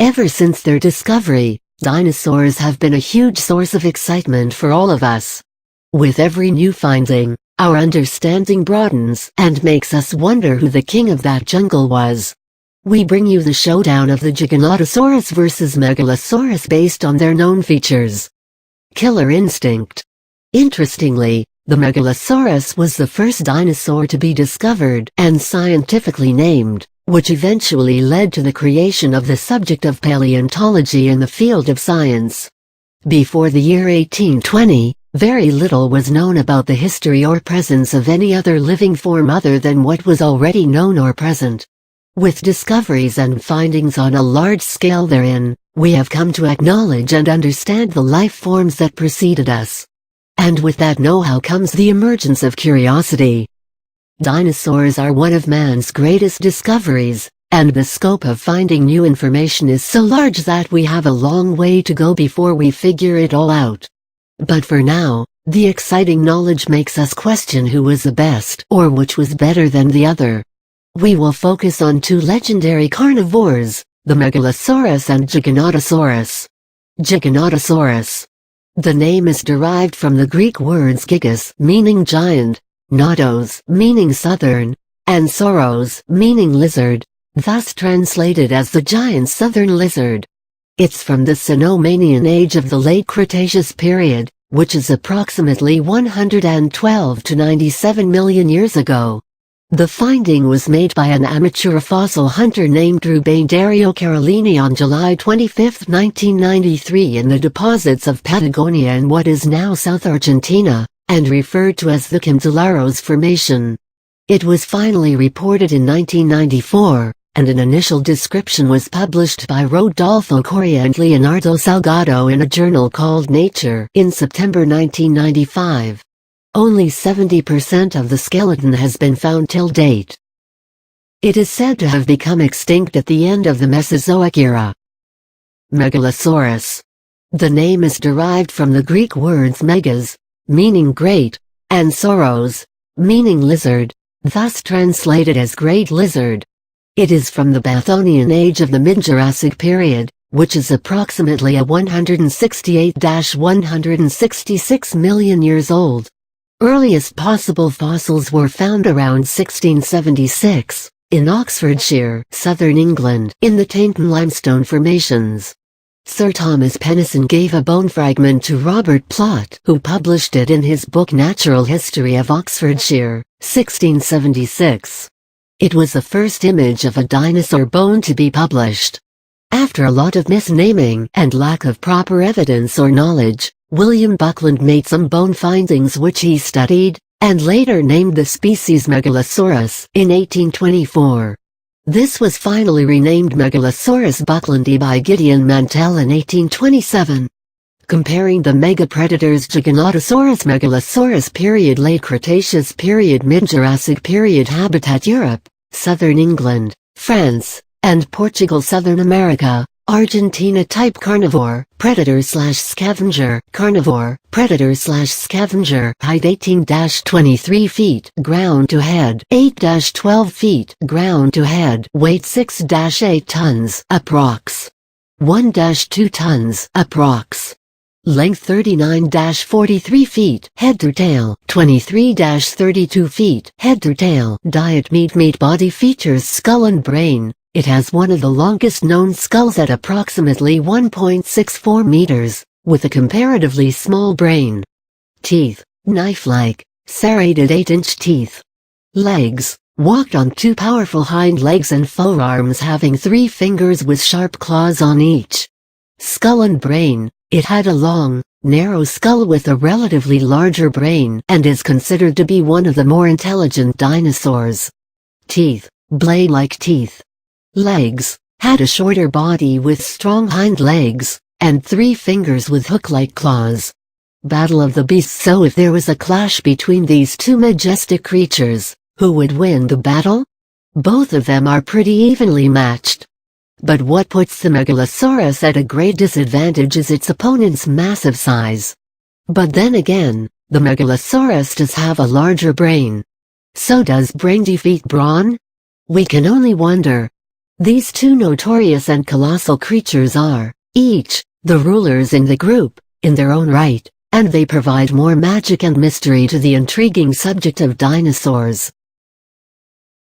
Ever since their discovery, dinosaurs have been a huge source of excitement for all of us. With every new finding, our understanding broadens and makes us wonder who the king of that jungle was. We bring you the showdown of the Giganotosaurus versus Megalosaurus based on their known features. Killer instinct. Interestingly, the Megalosaurus was the first dinosaur to be discovered and scientifically named, which eventually led to the creation of the subject of paleontology in the field of science. Before the year 1820, very little was known about the history or presence of any other living form other than what was already known or present. With discoveries and findings on a large scale therein, we have come to acknowledge and understand the life forms that preceded us. And with that know-how comes the emergence of curiosity. Dinosaurs are one of man's greatest discoveries, and the scope of finding new information is so large that we have a long way to go before we figure it all out. But for now, the exciting knowledge makes us question who was the best or which was better than the other. We will focus on two legendary carnivores, the Megalosaurus and Giganotosaurus. Giganotosaurus. The name is derived from the Greek words gigas, meaning giant, notos, meaning southern, and sauros, meaning lizard, thus translated as the giant southern lizard. It's from the Cenomanian age of the late Cretaceous period, which is approximately 112 to 97 million years ago. The finding was made by an amateur fossil hunter named Ruben Dario Carolini on July 25, 1993 in the deposits of Patagonia in what is now South Argentina, and referred to as the Candilaros Formation. It was finally reported in 1994, and an initial description was published by Rodolfo Coria and Leonardo Salgado in a journal called Nature in September 1995. Only 70% of the skeleton has been found till date. It is said to have become extinct at the end of the Mesozoic era. Megalosaurus. The name is derived from the Greek words megas, meaning great, and sauros, meaning lizard, thus translated as great lizard. It is from the Bathonian age of the Mid-Jurassic period, which is approximately 168–166 million years old. Earliest possible fossils were found around 1676, in Oxfordshire, southern England, in the Tainton limestone formations. Sir Thomas Pennison gave a bone fragment to Robert Plot, who published it in his book Natural History of Oxfordshire, 1676. It was the first image of a dinosaur bone to be published. After a lot of misnaming and lack of proper evidence or knowledge, William Buckland made some bone findings which he studied, and later named the species Megalosaurus in 1824. This was finally renamed Megalosaurus bucklandi by Gideon Mantell in 1827. Comparing the megapredators Giganotosaurus Megalosaurus period Late Cretaceous period Mid-Jurassic period Habitat Europe, Southern England, France, and Portugal Southern America, Argentina type carnivore, predator/scavenger, carnivore, predator/scavenger, height 18–23 feet, ground to head 8–12 feet, ground to head, weight 6–8 tons, approx. 1–2 tons, approx. Length 39–43 feet, head to tail, 23–32 feet, head to tail. Diet meat body features skull and brain. It has one of the longest known skulls at approximately 1.64 meters, with a comparatively small brain. Teeth, knife-like, serrated 8-inch teeth. Legs, walked on two powerful hind legs and forearms having 3 fingers with sharp claws on each. Skull and brain. It had a long, narrow skull with a relatively larger brain and is considered to be one of the more intelligent dinosaurs. Teeth, blade-like teeth. Legs, had a shorter body with strong hind legs, and 3 fingers with hook-like claws. Battle of the beasts. So if there was a clash between these two majestic creatures, who would win the battle? Both of them are pretty evenly matched. But what puts the Megalosaurus at a great disadvantage is its opponent's massive size. But then again, the Megalosaurus does have a larger brain. So does brain defeat brawn? We can only wonder. These two notorious and colossal creatures are, each, the rulers in the group, in their own right, and they provide more magic and mystery to the intriguing subject of dinosaurs.